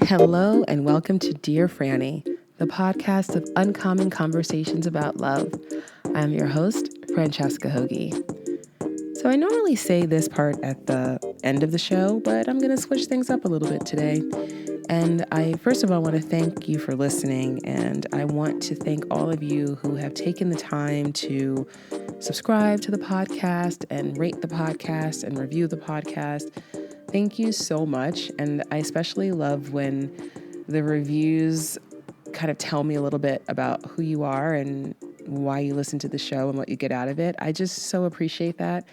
Hello and welcome to Dear Franny, the podcast of uncommon conversations about love. I'm your host, Francesca Hogi. So I normally say this part at the end of the show, but I'm going to switch things up a little bit today. And I, first of all, want to thank you for listening. And I want to thank all of you who have taken the time to subscribe to the podcast and rate the podcast and review the podcast. Thank you so much. And I especially love when the reviews kind of tell me a little bit about who you are and why you listen to the show and what you get out of it. I just so appreciate that.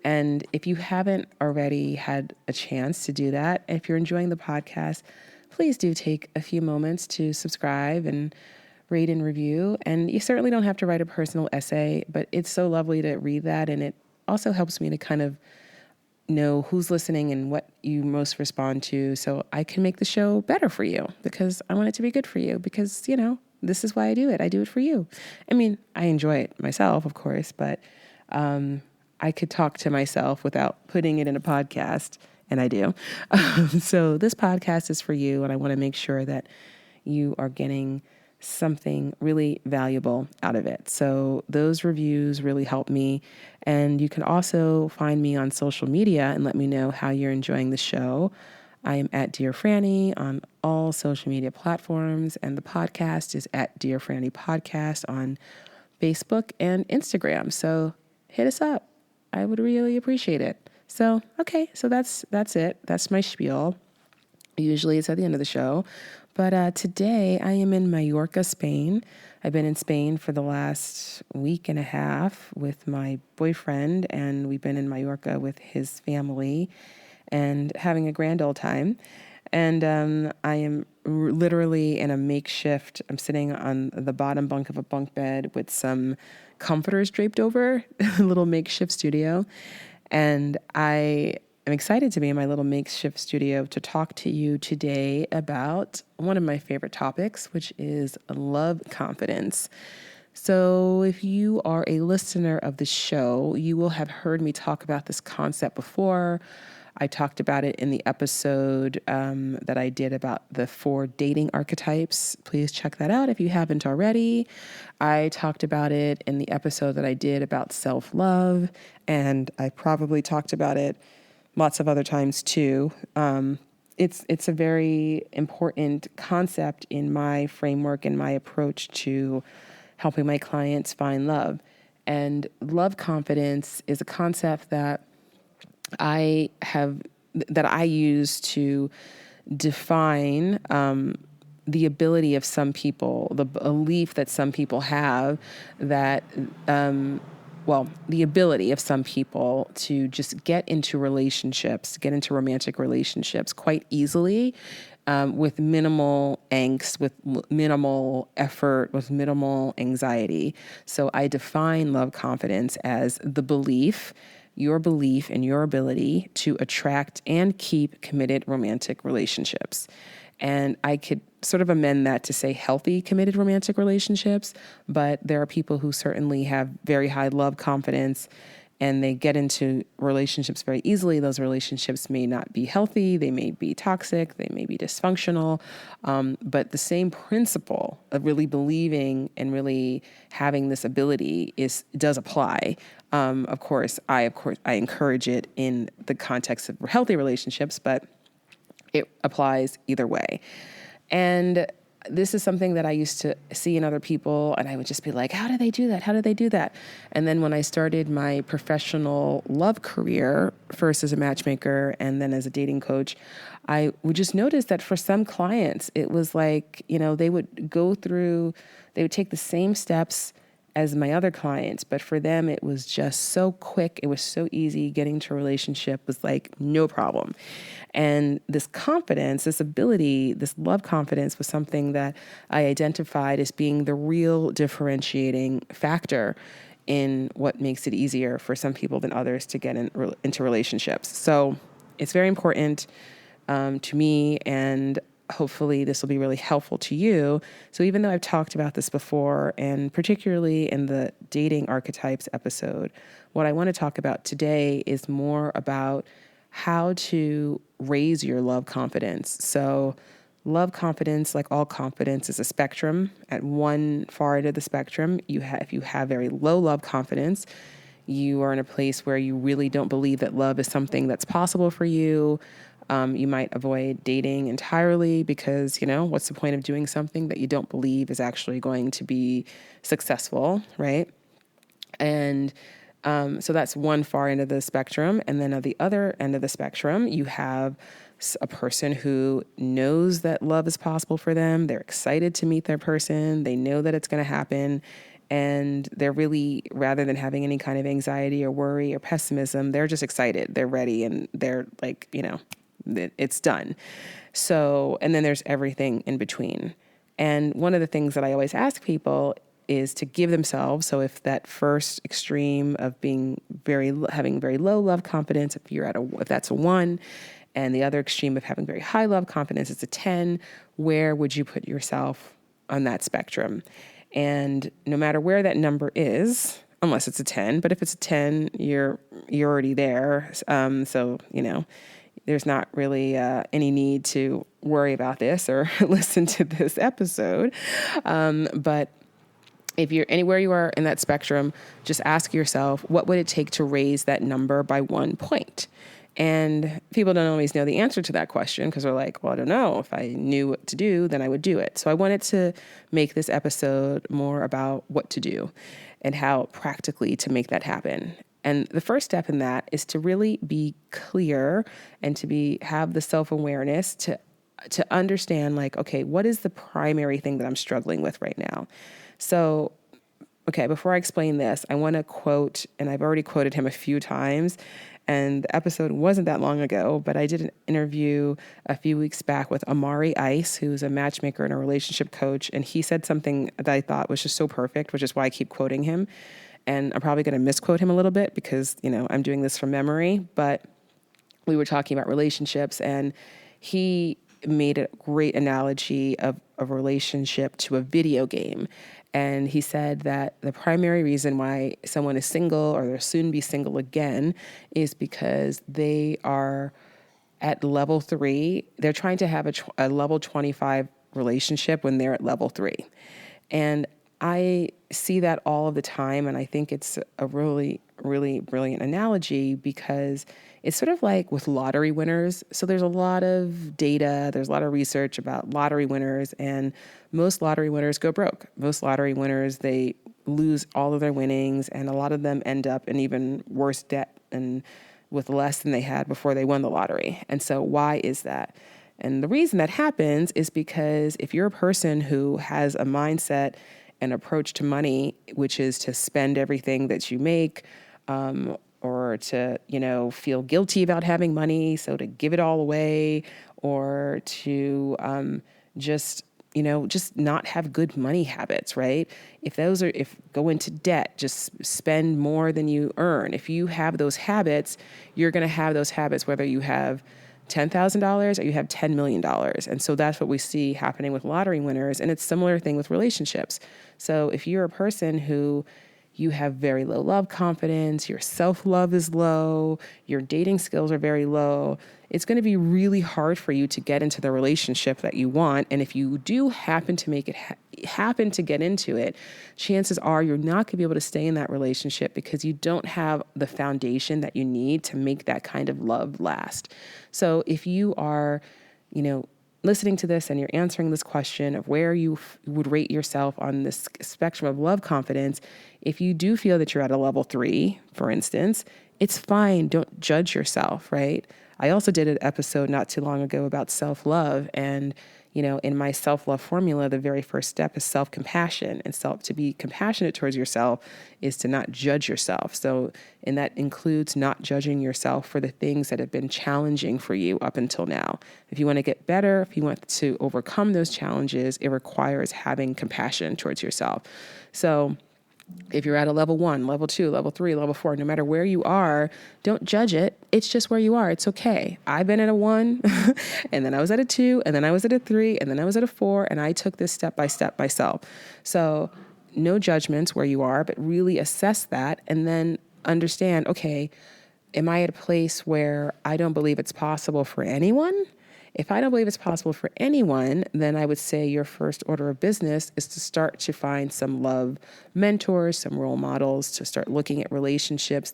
And if you haven't already had a chance to do that, if you're enjoying the podcast, please do take a few moments to subscribe and rate and review. And you certainly don't have to write a personal essay, but it's so lovely to read that. And it also helps me to kind of know who's listening and what you most respond to, so I can make the show better for you, because I want it to be good for you, because, you know, this is why I do it. I do it for you. I mean, I enjoy it myself, of course, but I could talk to myself without putting it in a podcast, and I do. So this podcast is for you, and I want to make sure that you are getting something really valuable out of it. So those reviews really help me. And you can also find me on social media and let me know how you're enjoying the show. I am at Dear Franny on all social media platforms, and the podcast is at Dear Franny Podcast on Facebook and Instagram. So hit us up. I would really appreciate it. So, okay, so that's it. That's my spiel. Usually it's at the end of the show. But today I am in Mallorca, Spain. I've been in Spain for the last week and a half with my boyfriend, and we've been in Mallorca with his family and having a grand old time. And I am literally in a makeshift, I'm sitting on the bottom bunk of a bunk bed with some comforters draped over, a little makeshift studio. And I'm excited to be in my little makeshift studio to talk to you today about one of my favorite topics, which is love confidence. So if you are a listener of the show, you will have heard me talk about this concept before. I talked about it in the episode that I did about the 4 dating archetypes. Please check that out if you haven't already. I talked about it in the episode that I did about self-love, and I probably talked about it lots of other times too. It's a very important concept in my framework and my approach to helping my clients find love. And love confidence is a concept that I use to define the ability of some people, the belief that some people have that the ability of some people to just get into romantic relationships quite easily, with minimal angst, with minimal effort, with minimal anxiety. So I define love confidence as your belief in your ability to attract and keep committed romantic relationships. And I could sort of amend that to say healthy, committed romantic relationships, but there are people who certainly have very high love confidence and they get into relationships very easily. Those relationships may not be healthy, they may be toxic, they may be dysfunctional, but the same principle of really believing and really having this ability does apply. Of course, I encourage it in the context of healthy relationships, but it applies either way. And this is something that I used to see in other people, and I would just be like, how do they do that? How do they do that? And then when I started my professional love career, first as a matchmaker and then as a dating coach, I would just notice that for some clients, it was like, they would take the same steps as my other clients, but for them, it was just so quick. It was so easy. Getting to a relationship was like no problem. And this confidence, this ability, this love confidence was something that I identified as being the real differentiating factor in what makes it easier for some people than others to get into relationships. So it's very important to me, and hopefully this will be really helpful to you. So even though I've talked about this before, and particularly in the dating archetypes episode, what I want to talk about today is more about how to raise your love confidence. So love confidence, like all confidence, is a spectrum. At one far end of the spectrum, if you have very low love confidence, you are in a place where you really don't believe that love is something that's possible for you. You might avoid dating entirely because, what's the point of doing something that you don't believe is actually going to be successful, right? And so that's one far end of the spectrum. And then at the other end of the spectrum, you have a person who knows that love is possible for them. They're excited to meet their person. They know that it's going to happen. And they're really, rather than having any kind of anxiety or worry or pessimism, they're just excited. They're ready and they're like, it's done. So, and then there's everything in between. And one of the things that I always ask people is to give themselves. So if that first extreme of having very low love confidence, if that's a 1, and the other extreme of having very high love confidence is a 10, where would you put yourself on that spectrum? And no matter where that number is, unless it's a 10, but if it's a 10, you're already there. So, there's not really any need to worry about this or listen to this episode. But if you're anywhere you are in that spectrum, just ask yourself, what would it take to raise that number by 1 point? And people don't always know the answer to that question because they're like, well, I don't know. If I knew what to do, then I would do it. So I wanted to make this episode more about what to do and how practically to make that happen. And the first step in that is to really be clear and to have the self-awareness to understand, like, okay, what is the primary thing that I'm struggling with right now? So, okay, before I explain this, I want to quote, and I've already quoted him a few times, and the episode wasn't that long ago, but I did an interview a few weeks back with Amari Ice, who's a matchmaker and a relationship coach, and he said something that I thought was just so perfect, which is why I keep quoting him. And I'm probably going to misquote him a little bit because, I'm doing this from memory, but we were talking about relationships, and he made a great analogy of a relationship to a video game. And he said that the primary reason why someone is single or they'll soon be single again is because they are at level 3. They're trying to have a level 25 relationship when they're at level 3. And I see that all of the time, and I think it's a really, really brilliant analogy because it's sort of like with lottery winners. So there's a lot of data, there's a lot of research about lottery winners, and most lottery winners go broke. Most lottery winners, they lose all of their winnings, and a lot of them end up in even worse debt and with less than they had before they won the lottery. And so why is that? And the reason that happens is because if you're a person who has a mindset and approach to money, which is to spend everything that you make, or to, feel guilty about having money, so to give it all away, or to just not have good money habits, right? If go into debt, just spend more than you earn. If you have those habits, you're going to have those habits whether you have $10,000 or you have $10 million. And so that's what we see happening with lottery winners. And it's a similar thing with relationships. So if you're a person who you have very low love confidence, your self-love is low, your dating skills are very low, it's going to be really hard for you to get into the relationship that you want. And if you do happen to happen to get into it, chances are you're not going to be able to stay in that relationship because you don't have the foundation that you need to make that kind of love last. So if you are, listening to this and you're answering this question of where you would rate yourself on this spectrum of love confidence, if you do feel that you're at a level 3, for instance, it's fine. Don't judge yourself, right? I also did an episode not too long ago about self-love, and in my self-love formula, the very first step is self-compassion, and to be compassionate towards yourself is to not judge yourself. So, and that includes not judging yourself for the things that have been challenging for you up until now. If you want to get better, if you want to overcome those challenges, it requires having compassion towards yourself. So if you're at a level 1, level 2, level 3, level 4, no matter where you are, don't judge it. It's just where you are. It's okay. I've been at a 1 and then I was at a 2 and then I was at a 3 and then I was at a 4, and I took this step by step myself. So no judgments where you are, but really assess that and then understand, okay, am I at a place where I don't believe it's possible for anyone? If I don't believe it's possible for anyone, then I would say your first order of business is to start to find some love mentors, some role models, to start looking at relationships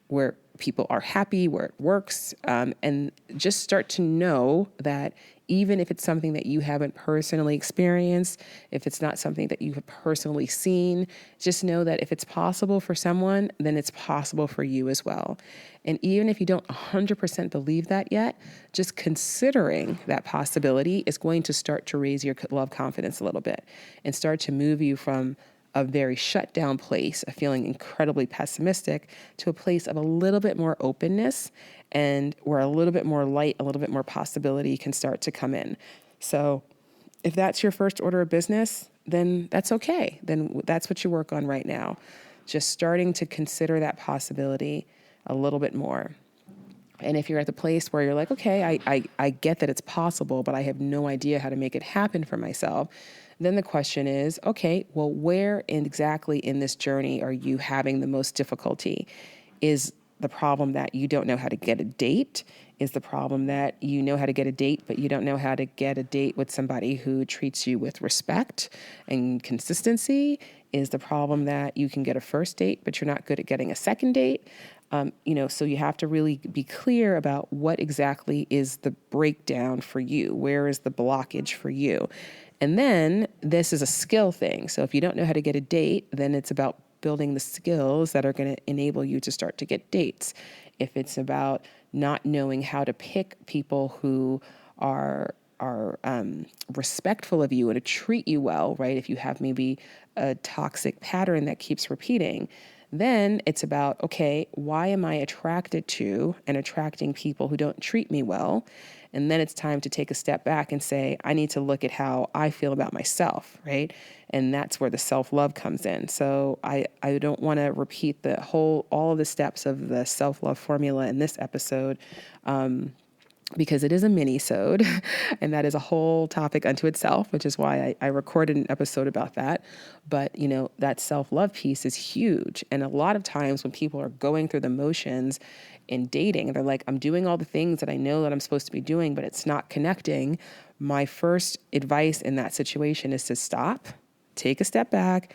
where people are happy, where it works, and just start to know that even if it's something that you haven't personally experienced, if it's not something that you have personally seen, just know that if it's possible for someone, then it's possible for you as well. And even if you don't 100% believe that yet, just considering that possibility is going to start to raise your love confidence a little bit and start to move you from a very shut down place of feeling incredibly pessimistic to a place of a little bit more openness, and where a little bit more light, a little bit more possibility can start to come in. So if that's your first order of business, then that's okay. Then that's what you work on right now. Just starting to consider that possibility a little bit more. And if you're at the place where you're like, okay, I get that it's possible, but I have no idea how to make it happen for myself, then the question is, okay, well, where exactly in this journey are you having the most difficulty? Is the problem that you don't know how to get a date? Is the problem that you know how to get a date, but you don't know how to get a date with somebody who treats you with respect and consistency? Is the problem that you can get a first date, but you're not good at getting a second date? So you have to really be clear about what exactly is the breakdown for you. Where is the blockage for you? And then this is a skill thing. So if you don't know how to get a date, then it's about building the skills that are going to enable you to start to get dates. If it's about not knowing how to pick people who are respectful of you and to treat you well, right? If you have maybe a toxic pattern that keeps repeating, then it's about, okay, why am I attracted to and attracting people who don't treat me well? And then it's time to take a step back and say, I need to look at how I feel about myself, right? And that's where the self-love comes in. So I don't want to repeat all of the steps of the self-love formula in this episode, because it is a mini-sode, and that is a whole topic unto itself, which is why I recorded an episode about that. But, that self-love piece is huge. And a lot of times when people are going through the motions in dating, they're like, I'm doing all the things that I know that I'm supposed to be doing, but it's not connecting. My first advice in that situation is to stop, take a step back.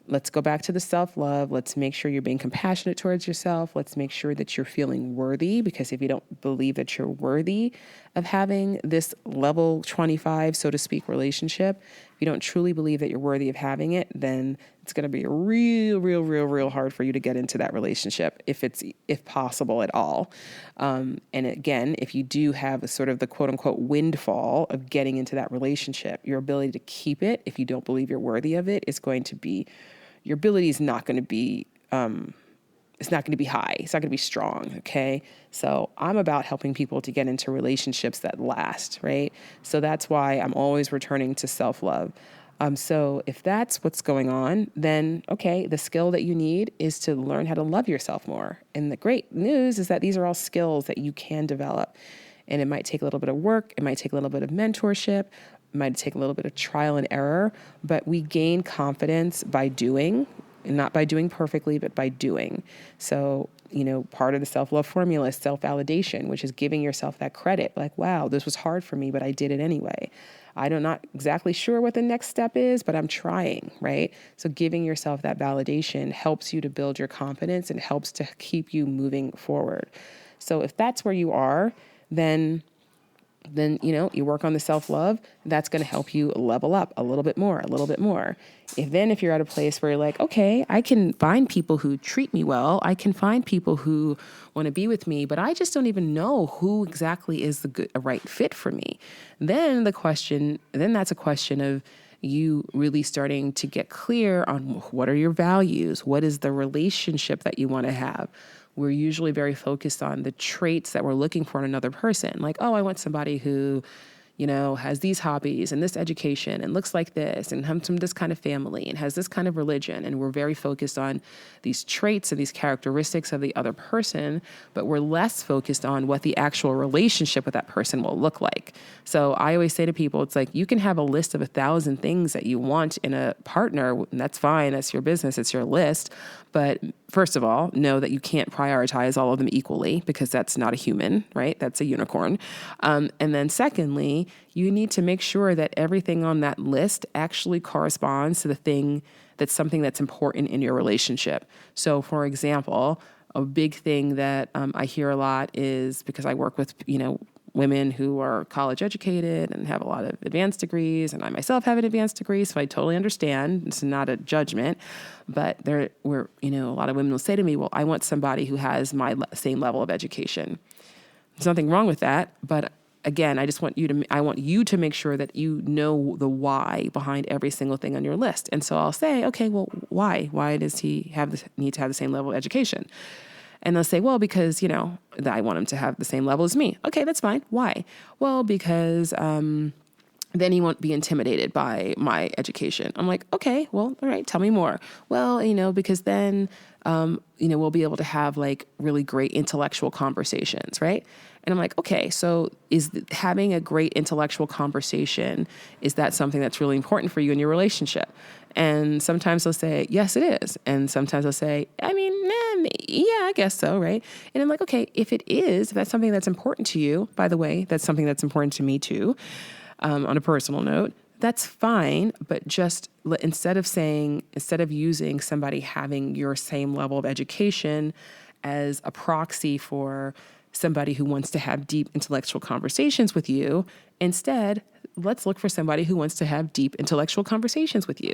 Let's go back to the self-love. Let's make sure you're being compassionate towards yourself. Let's make sure that you're feeling worthy, because if you don't believe that you're worthy of having this level 25, so to speak, relationship, if you don't truly believe that you're worthy of having it, then it's going to be real hard for you to get into that relationship, if possible at all. And again, if you do have a sort of the quote unquote windfall of getting into that relationship, your ability to keep it, if you don't believe you're worthy of it, is going to be, your ability is not going to be, it's not going to be high. It's not going to be strong. Okay. So I'm about helping people to get into relationships that last, right? So that's why I'm always returning to self-love. So if that's what's going on, then okay, the skill that you need is to learn how to love yourself more. And the great news is that these are all skills that you can develop. And it might take a little bit of work. It might take a little bit of mentorship. It might take a little bit of trial and error, but we gain confidence by doing, and not by doing perfectly, but by doing. So, part of the self-love formula is self-validation, which is giving yourself that credit. Like, wow, this was hard for me, but I did it anyway. I'm not exactly sure what the next step is, but I'm trying, right? So giving yourself that validation helps you to build your confidence and helps to keep you moving forward. So if that's where you are, then you work on the self-love, that's going to help you level up a little bit more. If you're at a place where you're like, okay, I can find people who treat me well, I can find people who want to be with me, but I just don't even know who exactly is a right fit for me. Then that's a question of you really starting to get clear on what are your values, what is the relationship that you want to have. We're usually very focused on the traits that we're looking for in another person. Like, oh, I want somebody who, has these hobbies and this education and looks like this and comes from this kind of family and has this kind of religion. And we're very focused on these traits and these characteristics of the other person, but we're less focused on what the actual relationship with that person will look like. So I always say to people, it's like, you can have a list of 1,000 things that you want in a partner, and that's fine. That's your business. It's your list. But first of all, know that you can't prioritize all of them equally because that's not a human, right? That's a unicorn. And then secondly, you need to make sure that everything on that list actually corresponds to the thing that's something that's important in your relationship. So for example, a big thing that I hear a lot is because I work with, women who are college educated and have a lot of advanced degrees, and I myself have an advanced degree, so I totally understand. It's not a judgment, but a lot of women will say to me, well, I want somebody who has my same level of education. There's nothing wrong with that, but again, I want you to make sure that you know the why behind every single thing on your list. And so I'll say, okay, well, why? Why does he need to have the same level of education? And they'll say, well, because, I want him to have the same level as me. Okay, that's fine. Why? Well, because then he won't be intimidated by my education. I'm like, okay, well, all right, tell me more. Well, because then, we'll be able to have like really great intellectual conversations, right? And I'm like, okay, so is having a great intellectual conversation, is that something that's really important for you in your relationship? And sometimes they'll say, yes, it is. And sometimes they'll say, yeah, I guess so, right? And I'm like, okay, if that's something that's important to you, by the way, that's something that's important to me too, on a personal note, that's fine. But just instead of using somebody having your same level of education as a proxy for somebody who wants to have deep intellectual conversations with you, instead, let's look for somebody who wants to have deep intellectual conversations with you.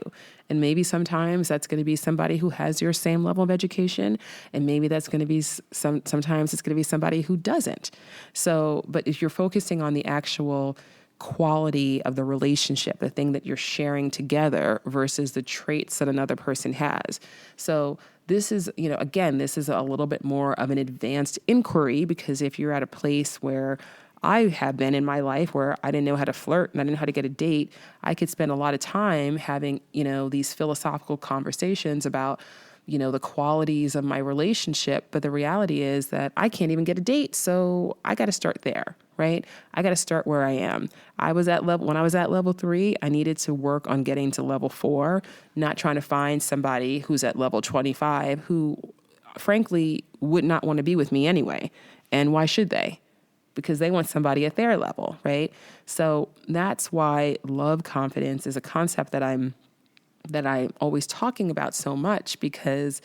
And maybe sometimes that's going to be somebody who has your same level of education. And maybe that's going to be sometimes it's going to be somebody who doesn't. So, but if you're focusing on the actual quality of the relationship, the thing that you're sharing together versus the traits that another person has. So this is, this is a little bit more of an advanced inquiry, because if you're at a place where I have been in my life where I didn't know how to flirt and I didn't know how to get a date, I could spend a lot of time having, these philosophical conversations about, the qualities of my relationship. But the reality is that I can't even get a date. So I got to start there, right? I got to start where I am. When I was at level 3, I needed to work on getting to level 4, not trying to find somebody who's at level 25 who frankly would not want to be with me anyway. And why should they? Because they want somebody at their level, right? So that's why love confidence is a concept that I'm always talking about so much, because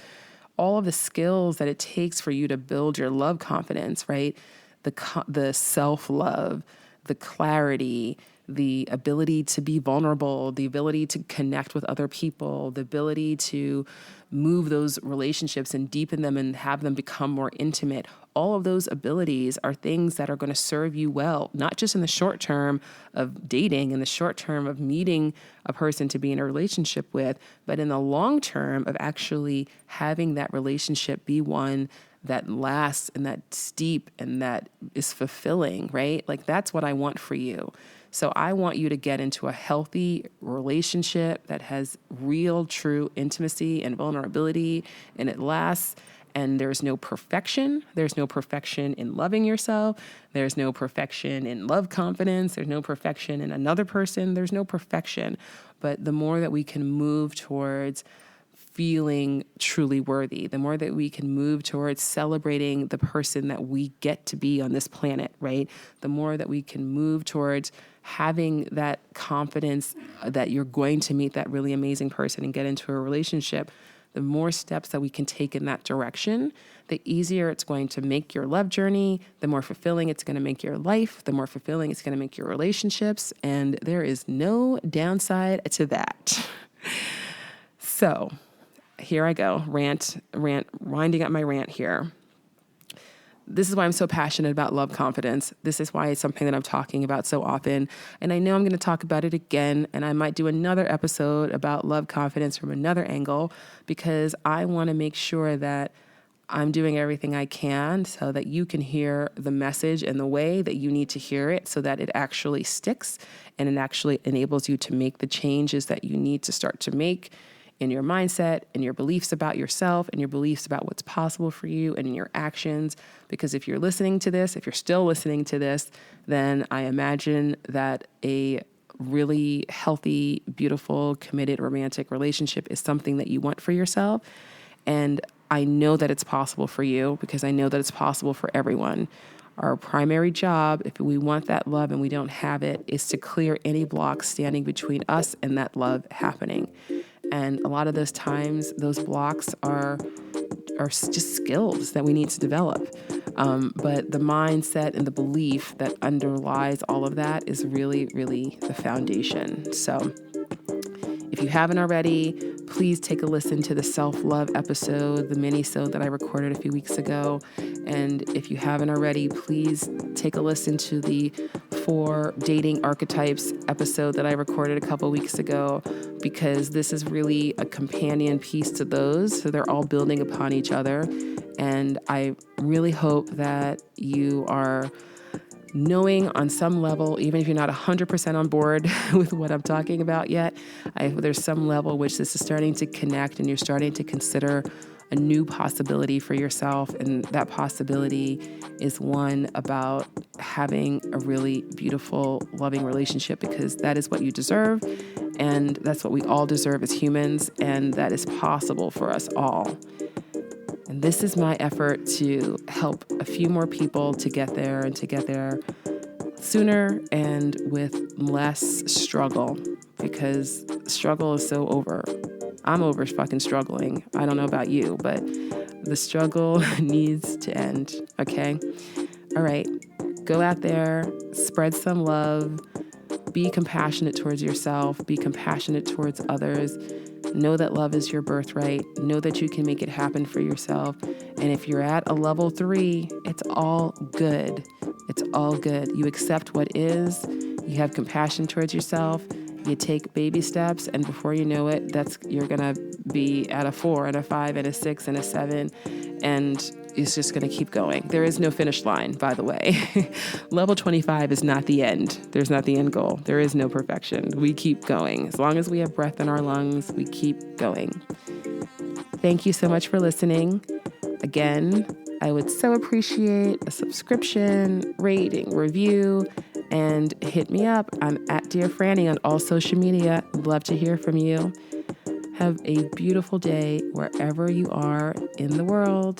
all of the skills that it takes for you to build your love confidence, right? The self-love, the clarity, the ability to be vulnerable, the ability to connect with other people, the ability to move those relationships and deepen them and have them become more intimate. All of those abilities are things that are going to serve you well, not just in the short term of dating, in the short term of meeting a person to be in a relationship with, but in the long term of actually having that relationship be one that lasts and that's deep and that is fulfilling, right? Like that's what I want for you. So I want you to get into a healthy relationship that has real, true intimacy and vulnerability, and it lasts. And there's no perfection. There's no perfection in loving yourself. There's no perfection in love confidence. There's no perfection in another person. There's no perfection. But the more that we can move towards feeling truly worthy, the more that we can move towards celebrating the person that we get to be on this planet, right? The more that we can move towards having that confidence that you're going to meet that really amazing person and get into a relationship, the more steps that we can take in that direction, the easier it's going to make your love journey, the more fulfilling it's going to make your life, the more fulfilling it's going to make your relationships, and there is no downside to that. So here I go, winding up my rant here. This is why I'm so passionate about love confidence. This is why it's something that I'm talking about so often. And I know I'm going to talk about it again, and I might do another episode about love confidence from another angle, because I want to make sure that I'm doing everything I can so that you can hear the message in the way that you need to hear it, so that it actually sticks and it actually enables you to make the changes that you need to start to make in your mindset, in your beliefs about yourself, and your beliefs about what's possible for you, and in your actions. Because if you're listening to this, if you're still listening to this, then I imagine that a really healthy, beautiful, committed, romantic relationship is something that you want for yourself. And I know that it's possible for you because I know that it's possible for everyone. Our primary job, if we want that love and we don't have it, is to clear any blocks standing between us and that love happening. And a lot of those times, those blocks are just skills that we need to develop. But the mindset and the belief that underlies all of that is really, really the foundation. So if you haven't already, please take a listen to the self-love episode, the Minisode that I recorded a few weeks ago. And if you haven't already, please take a listen to the 4 dating archetypes episode that I recorded a couple weeks ago, because this is really a companion piece to those. So they're all building upon each other. And I really hope that you are knowing on some level, even if you're not 100% on board with what I'm talking about yet, there's some level which this is starting to connect and you're starting to consider a new possibility for yourself. And that possibility is one about having a really beautiful, loving relationship, because that is what you deserve. And that's what we all deserve as humans. And that is possible for us all. And this is my effort to help a few more people to get there, and to get there sooner and with less struggle, because struggle is so over. I'm over fucking struggling. I don't know about you, but the struggle needs to end, okay? All right, go out there, spread some love, be compassionate towards yourself, be compassionate towards others. Know that love is your birthright. Know that you can make it happen for yourself. And if you're at a level 3, it's all good. It's all good. You accept what is. You have compassion towards yourself. You take baby steps, and before you know it, you're gonna be at a 4 and a 5 and a 6 and a 7, and it's just gonna keep going. There is no finish line, by the way. Level 25 is not the end. There's not the end goal. There is no perfection. We keep going. As long as we have breath in our lungs, we keep going. Thank you so much for listening. Again, I would so appreciate a subscription, rating, review, and hit me up. I'm at Dear Franny on all social media. I'd love to hear from you. Have a beautiful day wherever you are in the world.